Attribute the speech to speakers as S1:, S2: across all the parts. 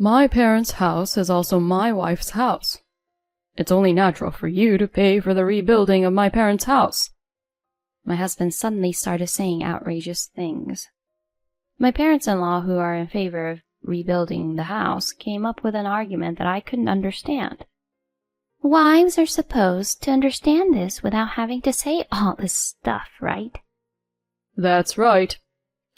S1: My parents' house is also my wife's house. It's only natural for you to pay for the rebuilding of my parents' house."
S2: My husband suddenly started saying outrageous things. My parents-in-law, who are in favor of rebuilding the house, came up with an argument that I couldn't understand. "Wives are supposed to understand this without having to say all this stuff, right?"
S1: "That's right.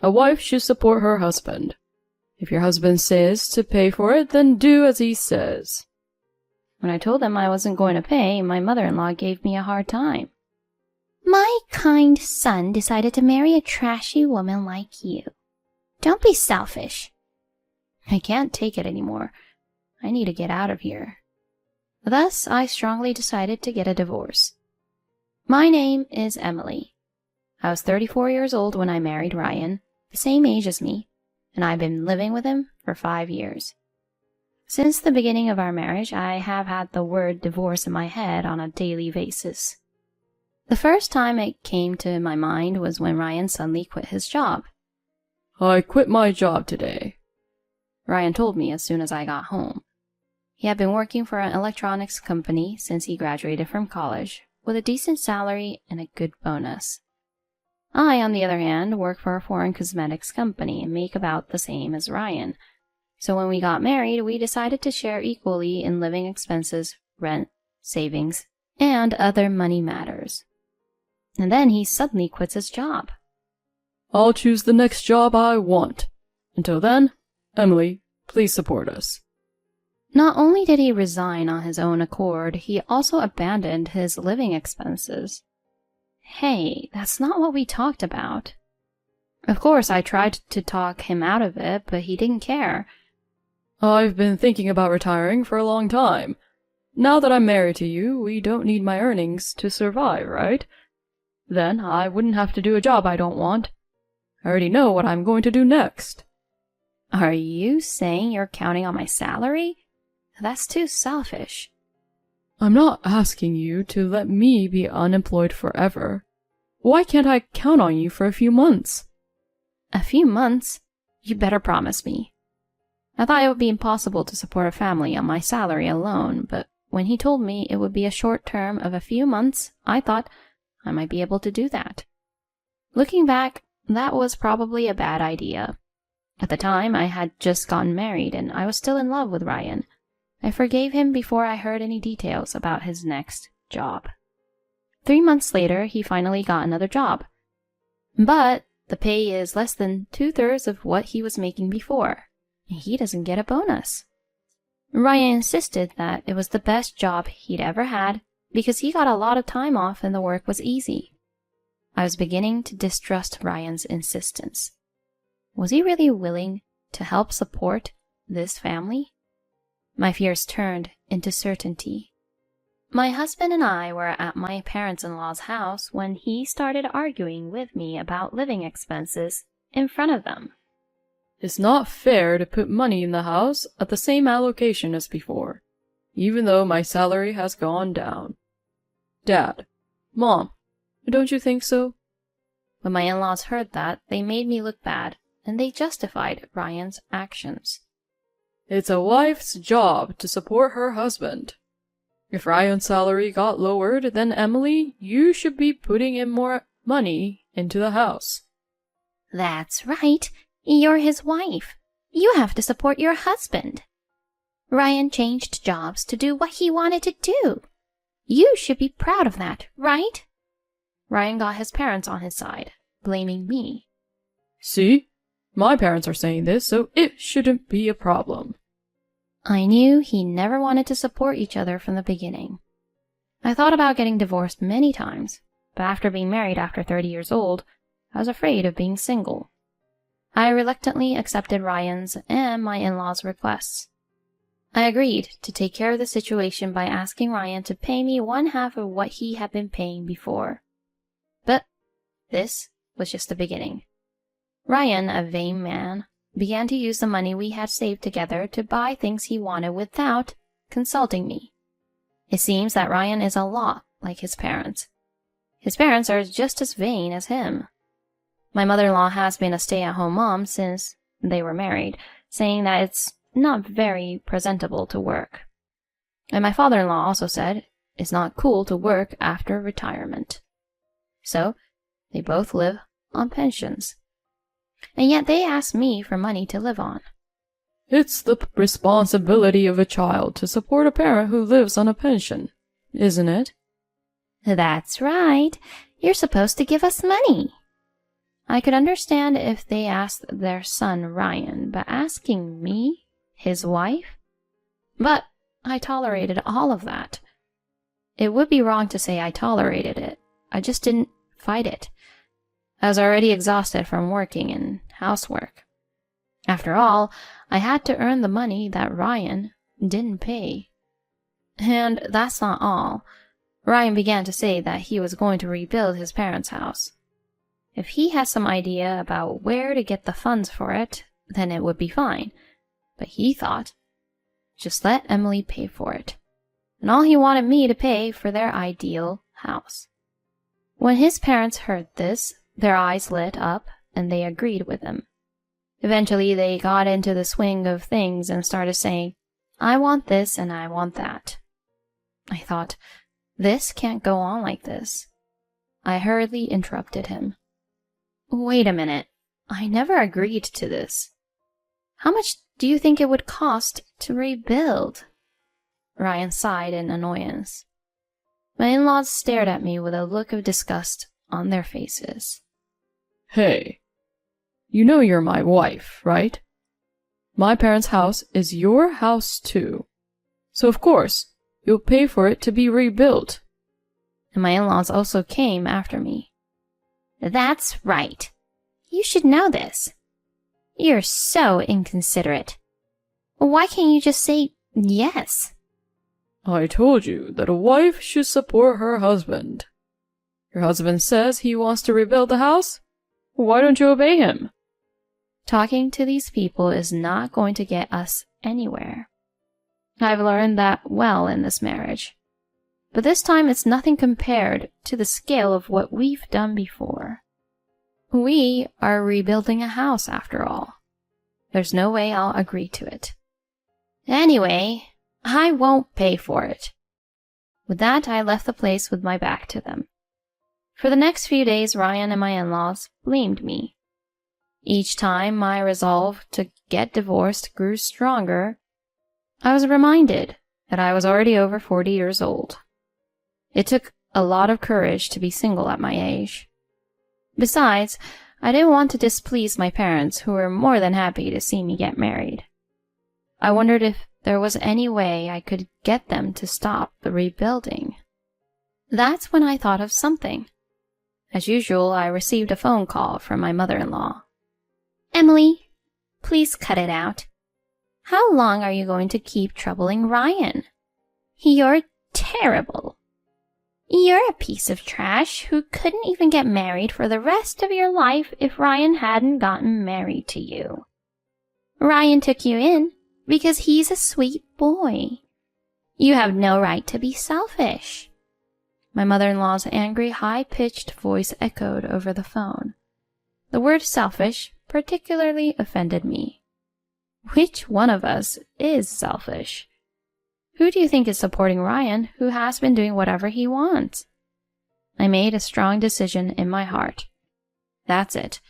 S1: A wife should support her husband. If your husband says to pay for it, then do as he says."
S2: When I told him I wasn't going to pay, my mother-in-law gave me a hard time. "My kind son decided to marry a trashy woman like you. Don't be selfish." I can't take it anymore. I need to get out of here. Thus, I strongly decided to get a divorce. My name is Emily. I was 34 years old when I married Ryan, the same age as me, and I've been living with him for 5 years. Since the beginning of our marriage, I have had the word divorce in my head on a daily basis. The first time it came to my mind was when Ryan suddenly quit his job.
S1: "I quit my job today,"
S2: Ryan told me as soon as I got home. He had been working for an electronics company since he graduated from college, with a decent salary and a good bonus. I, on the other hand, work for a foreign cosmetics company and make about the same as Ryan. So when we got married, we decided to share equally in living expenses, rent, savings, and other money matters. And then he suddenly quits his job.
S1: "I'll choose the next job I want. Until then, Emily, please support us."
S2: Not only did he resign on his own accord, he also abandoned his living expenses. Hey, that's not what we talked about. Of course, I tried to talk him out of it, but he didn't care.
S1: "I've been thinking about retiring for a long time. Now that I'm married to you, we don't need my earnings to survive, right? Then I wouldn't have to do a job I don't want. I already know what I'm going to do next."
S2: Are you saying you're counting on my salary? That's too selfish.
S1: "I'm not asking you to let me be unemployed forever. Why can't I count on you for a few months?"
S2: A few months? You better promise me. I thought it would be impossible to support a family on my salary alone, but when he told me it would be a short term of a few months, I thought I might be able to do that. Looking back, that was probably a bad idea. At the time, I had just gotten married and I was still in love with Ryan. I forgave him before I heard any details about his next job. 3 months later, he finally got another job. But the pay is less than 2/3 of what he was making before, and he doesn't get a bonus. Ryan insisted that it was the best job he'd ever had because he got a lot of time off and the work was easy. I was beginning to distrust Ryan's insistence. Was he really willing to help support this family? My fears turned into certainty. My husband and I were at my parents-in-law's house when he started arguing with me about living expenses in front of them.
S1: "It's not fair to put money in the house at the same allocation as before, even though my salary has gone down. Dad, Mom, don't you think so?"
S2: When my in-laws heard that, they made me look bad, and they justified Ryan's actions.
S1: "It's a wife's job to support her husband. If Ryan's salary got lowered, then Emily, you should be putting in more money into the house."
S2: That's right. You're his wife. You have to support your husband. Ryan changed jobs to do what he wanted to do. You should be proud of that, right? Ryan got his parents on his side, blaming me.
S1: "See? My parents are saying this, so it shouldn't be a problem."
S2: I knew he never wanted to support each other from the beginning. I thought about getting divorced many times, but after being married after 30 years old, I was afraid of being single. I reluctantly accepted Ryan's and my in-laws' requests. I agreed to take care of the situation by asking Ryan to pay me 1/2 of what he had been paying before. But this was just the beginning. Ryan, a vain man, began to use the money we had saved together to buy things he wanted without consulting me. It seems that Ryan is a lot like his parents. His parents are just as vain as him. My mother-in-law has been a stay-at-home mom since they were married, saying that it's not very presentable to work. And my father-in-law also said it's not cool to work after retirement. So, they both live on pensions. And yet they ask me for money to live on.
S1: It's the responsibility of a child to support a parent who lives on a pension, isn't it?
S2: That's right. You're supposed to give us money. I could understand if they asked their son Ryan, but asking me, his wife? But I tolerated all of that. It would be wrong to say I tolerated it. I just didn't fight it. I was already exhausted from working and housework. After all, I had to earn the money that Ryan didn't pay. And that's not all. Ryan began to say that he was going to rebuild his parents' house. If he had some idea about where to get the funds for it, then it would be fine. But he thought, just let Emily pay for it. And all he wanted me to pay for their ideal house. When his parents heard this, their eyes lit up and they agreed with him. Eventually, they got into the swing of things and started saying, I want this and I want that. I thought, this can't go on like this. I hurriedly interrupted him. Wait a minute. I never agreed to this. How much do you think it would cost to rebuild? Ryan sighed in annoyance. My in-laws stared at me with a look of disgust on their faces.
S1: Hey, you know you're my wife, right? My parents' house is your house too. So of course, you'll pay for it to be rebuilt.
S2: And my in-laws also came after me. That's right. You should know this. You're so inconsiderate. Why can't you just say yes?
S1: I told you that a wife should support her husband. Your husband says he wants to rebuild the house? Why don't you obey him?
S2: Talking to these people is not going to get us anywhere. I've learned that well in this marriage. But this time it's nothing compared to the scale of what we've done before. We are rebuilding a house after all. There's no way I'll agree to it. Anyway, I won't pay for it. With that, I left the place with my back to them. For the next few days, Ryan and my in-laws blamed me. Each time my resolve to get divorced grew stronger, I was reminded that I was already over 40 years old. It took a lot of courage to be single at my age. Besides, I didn't want to displease my parents, who were more than happy to see me get married. I wondered if there was any way I could get them to stop the rebuilding. That's when I thought of something. As usual, I received a phone call from my mother-in-law. Emily, please cut it out. How long are you going to keep troubling Ryan? You're terrible. You're a piece of trash who couldn't even get married for the rest of your life if Ryan hadn't gotten married to you. Ryan took you in because he's a sweet boy. You have no right to be selfish. My mother-in-law's angry, high-pitched voice echoed over the phone. The word selfish particularly offended me. Which one of us is selfish? Who do you think is supporting Ryan, who has been doing whatever he wants? I made a strong decision in my heart. That's it.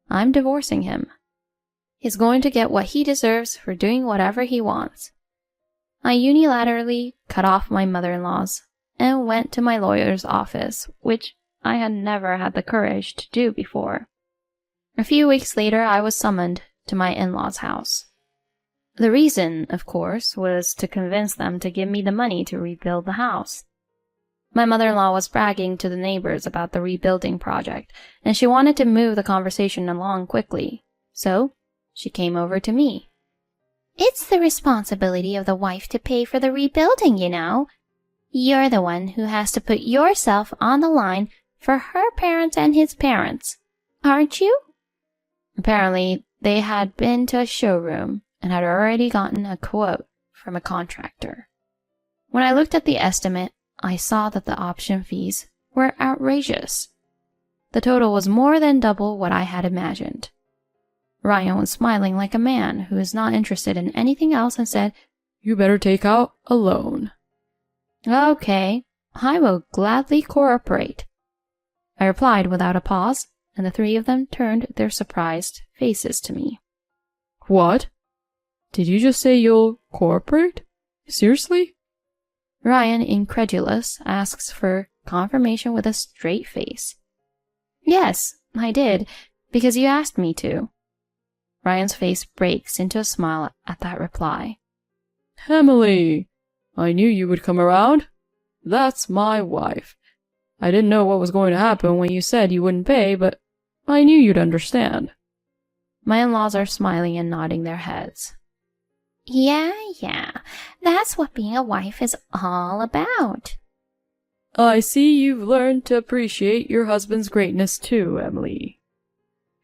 S2: I'm divorcing him. He's going to get what he deserves for doing whatever he wants. I unilaterally cut off my mother-in-laws and went to my lawyer's office, which I had never had the courage to do before. A few weeks later, I was summoned to my in-laws' house. The reason, of course, was to convince them to give me the money to rebuild the house. My mother-in-law was bragging to the neighbors about the rebuilding project, and she wanted to move the conversation along quickly. So, she came over to me. It's the responsibility of the wife to pay for the rebuilding, you know. You're the one who has to put yourself on the line for her parents and his parents, aren't you? Apparently, they had been to a showroom and had already gotten a quote from a contractor. When I looked at the estimate, I saw that the option fees were outrageous. The total was more than double what I had imagined. Ryan was smiling like a man who is not interested in anything else and said,
S1: You better take out a loan.
S2: Okay, I will gladly cooperate. I replied without a pause, and the three of them turned their surprised faces to me.
S1: What? Did you just say you'll cooperate? Seriously?
S2: Ryan, incredulous, asks for confirmation with a straight face. Yes, I did, because you asked me to. Ryan's face breaks into a smile at that reply.
S1: Emily, I knew you would come around. That's my wife. I didn't know what was going to happen when you said you wouldn't pay, but I knew you'd understand.
S2: My in-laws are smiling and nodding their heads. Yeah, that's what being a wife is all about.
S1: I see you've learned to appreciate your husband's greatness too, Emily.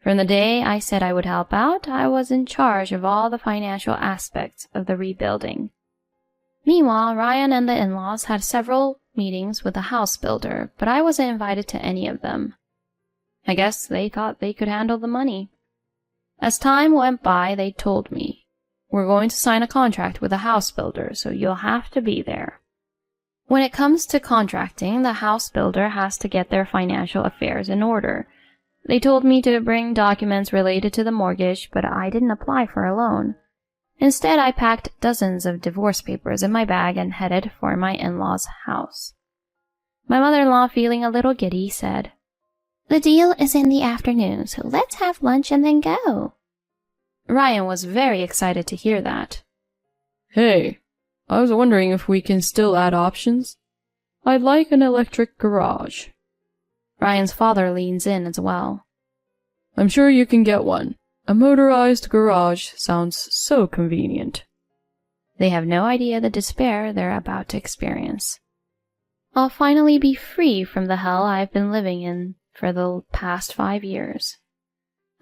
S2: From the day I said I would help out, I was in charge of all the financial aspects of the rebuilding. Meanwhile, Ryan and the in-laws had several meetings with the house builder, but I wasn't invited to any of them. I guess they thought they could handle the money. As time went by, they told me, We're going to sign a contract with the house builder, so you'll have to be there. When it comes to contracting, the house builder has to get their financial affairs in order. They told me to bring documents related to the mortgage, but I didn't apply for a loan. Instead, I packed dozens of divorce papers in my bag and headed for my in-laws' house. My mother-in-law, feeling a little giddy, said, The deal is in the afternoon, so let's have lunch and then go. Ryan was very excited to hear that.
S1: Hey, I was wondering if we can still add options. I'd like an electric garage.
S2: Ryan's father leans in as well.
S1: I'm sure you can get one. A motorized garage sounds so convenient.
S2: They have no idea the despair they're about to experience. I'll finally be free from the hell I've been living in for the past 5 years.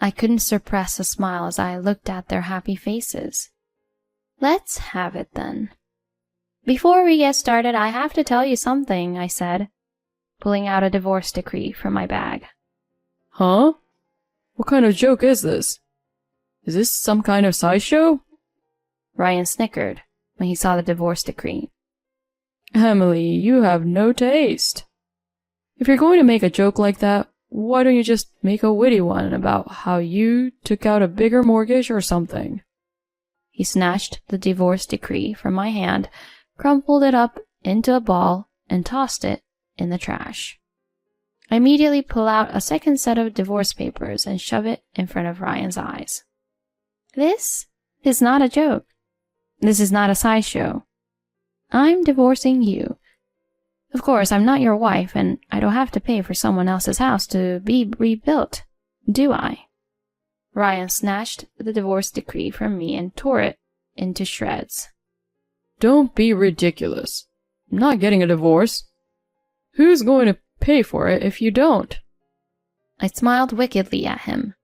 S2: I couldn't suppress a smile as I looked at their happy faces. Let's have it then. Before we get started, I have to tell you something, I said, pulling out a divorce decree from my bag.
S1: Huh? What kind of joke is this? Is this some kind of sideshow?
S2: Ryan snickered when he saw the divorce decree.
S1: Emily, you have no taste. If you're going to make a joke like that, why don't you just make a witty one about how you took out a bigger mortgage or something?
S2: He snatched the divorce decree from my hand, crumpled it up into a ball, and tossed it in the trash. I immediately pull out a second set of divorce papers and shove it in front of Ryan's eyes. This is not a joke. This is not a sideshow. I'm divorcing you. Of course, I'm not your wife, and I don't have to pay for someone else's house to be rebuilt, do I? Ryan snatched the divorce decree from me and tore it into shreds.
S1: Don't be ridiculous. I'm not getting a divorce. Who's going to pay for it if you don't?
S2: I smiled wickedly at him.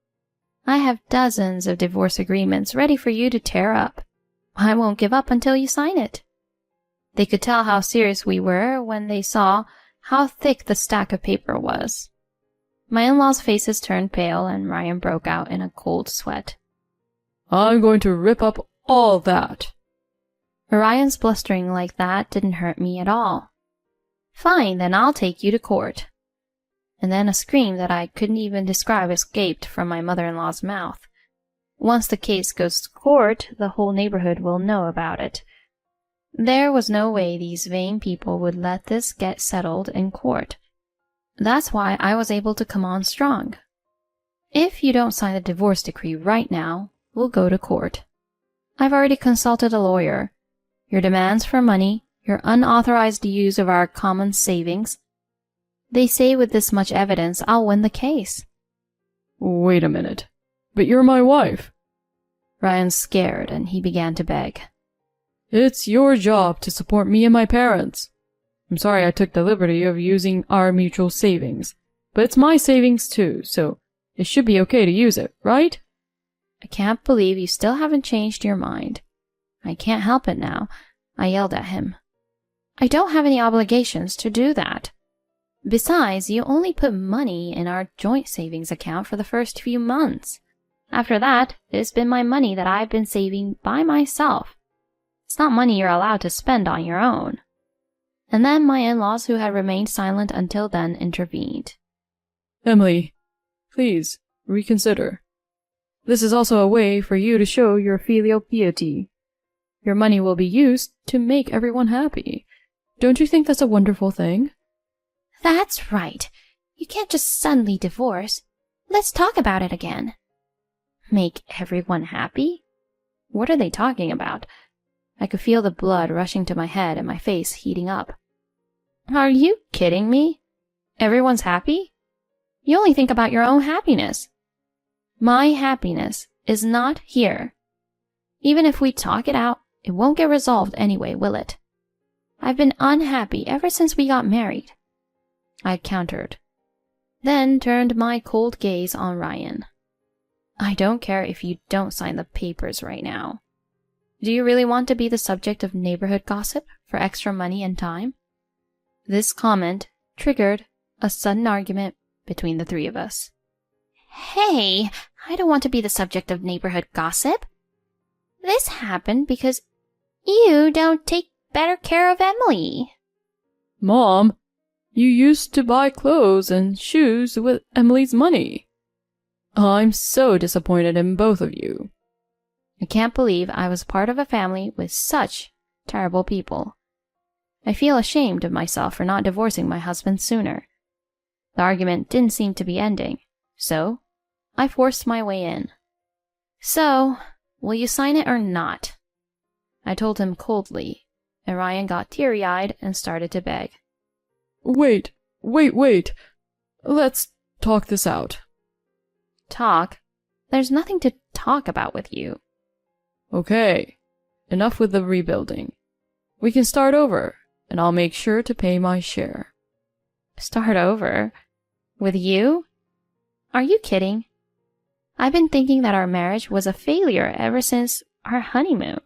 S2: I have dozens of divorce agreements ready for you to tear up. I won't give up until you sign it. They could tell how serious we were when they saw how thick the stack of paper was. My in-laws' faces turned pale and Ryan broke out in a cold sweat.
S1: I'm going to rip up all that.
S2: Ryan's blustering like that didn't hurt me at all. Fine, then I'll take you to court. And then a scream that I couldn't even describe escaped from my mother-in-law's mouth. Once the case goes to court, the whole neighborhood will know about it. There was no way these vain people would let this get settled in court. That's why I was able to come on strong. If you don't sign the divorce decree right now, we'll go to court. I've already consulted a lawyer. Your demands for money, your unauthorized use of our common savings. They say with this much evidence, I'll win the case.
S1: Wait a minute. But you're my wife.
S2: Ryan's scared and he began to beg.
S1: It's your job to support me and my parents. I'm sorry I took the liberty of using our mutual savings, but it's my savings too, so it should be okay to use it, right?
S2: I can't believe you still haven't changed your mind. I can't help it now, I yelled at him. I don't have any obligations to do that. Besides, you only put money in our joint savings account for the first few months. After that, it's been my money that I've been saving by myself. It's not money you're allowed to spend on your own. And then my in-laws, who had remained silent until then, intervened.
S1: Emily, please, reconsider. This is also a way for you to show your filial piety. Your money will be used to make everyone happy. Don't you think that's a wonderful thing?
S2: That's right. You can't just suddenly divorce. Let's talk about it again. Make everyone happy? What are they talking about? I could feel the blood rushing to my head and my face heating up. Are you kidding me? Everyone's happy? You only think about your own happiness. My happiness is not here. Even if we talk it out, it won't get resolved anyway, will it? I've been unhappy ever since we got married. I countered, then turned my cold gaze on Ryan. I don't care if you don't sign the papers right now. Do you really want to be the subject of neighborhood gossip for extra money and time? This comment triggered a sudden argument between the three of us. Hey, I don't want to be the subject of neighborhood gossip. This happened because you don't take better care of Emily.
S1: Mom, you used to buy clothes and shoes with Emily's money. I'm so disappointed in both of you. I can't believe I was part of a family with such terrible people. I feel ashamed of myself for not divorcing my husband sooner. The argument didn't seem to be ending, so I forced my way in. So, will you sign it or not? I told him coldly, and Ryan got teary-eyed and started to beg. Wait. Let's talk this out. Talk? There's nothing to talk about with you. Okay, enough with the rebuilding. We can start over, and I'll make sure to pay my share. Start over? With you? Are you kidding? I've been thinking that our marriage was a failure ever since our honeymoon.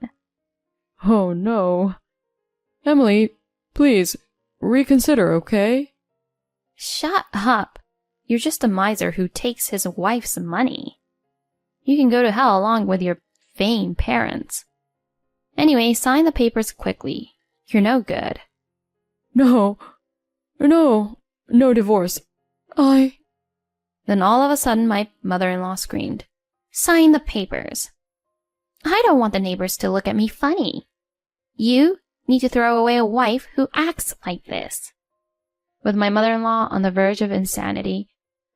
S1: Oh no. Emily, please, reconsider, okay? Shut up. You're just a miser who takes his wife's money. You can go to hell along with your vain parents. Anyway, sign the papers quickly. You're no good. No divorce. Then all of a sudden my mother-in-law screamed, Sign the papers. I don't want the neighbors to look at me funny. You need to throw away a wife who acts like this. With my mother-in-law on the verge of insanity,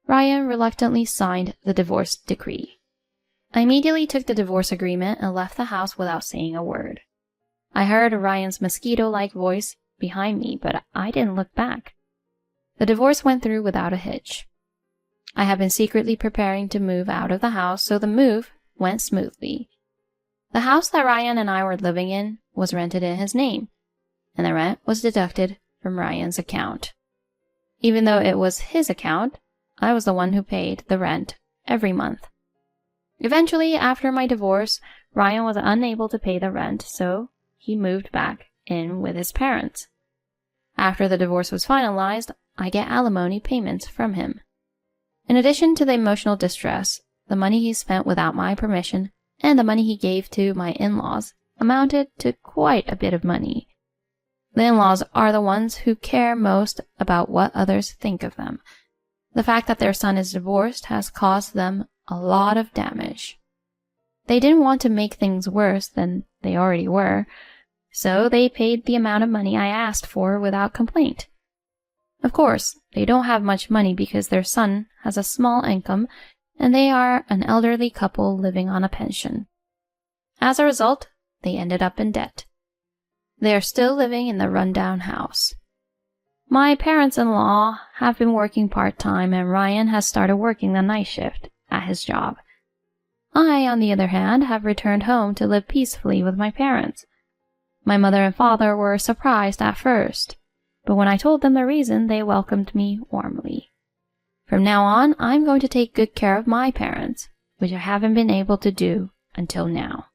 S1: Ryan reluctantly signed the divorce decree. I immediately took the divorce agreement and left the house without saying a word. I heard Ryan's mosquito-like voice behind me, but I didn't look back. The divorce went through without a hitch. I had been secretly preparing to move out of the house, so the move went smoothly. The house that Ryan and I were living in was rented in his name, and the rent was deducted from Ryan's account. Even though it was his account, I was the one who paid the rent every month. Eventually, after my divorce, Ryan was unable to pay the rent, so he moved back in with his parents. After the divorce was finalized, I get alimony payments from him. In addition to the emotional distress, the money he spent without my permission and the money he gave to my in-laws amounted to quite a bit of money. The in-laws are the ones who care most about what others think of them. The fact that their son is divorced has caused them a lot of damage. They didn't want to make things worse than they already were, so they paid the amount of money I asked for without complaint. Of course, they don't have much money because their son has a small income and they are an elderly couple living on a pension. As a result, they ended up in debt. They are still living in the rundown house. My parents-in-law have been working part-time and Ryan has started working the night shift at his job. I, on the other hand, have returned home to live peacefully with my parents. My mother and father were surprised at first, but when I told them the reason, they welcomed me warmly. From now on, I'm going to take good care of my parents, which I haven't been able to do until now.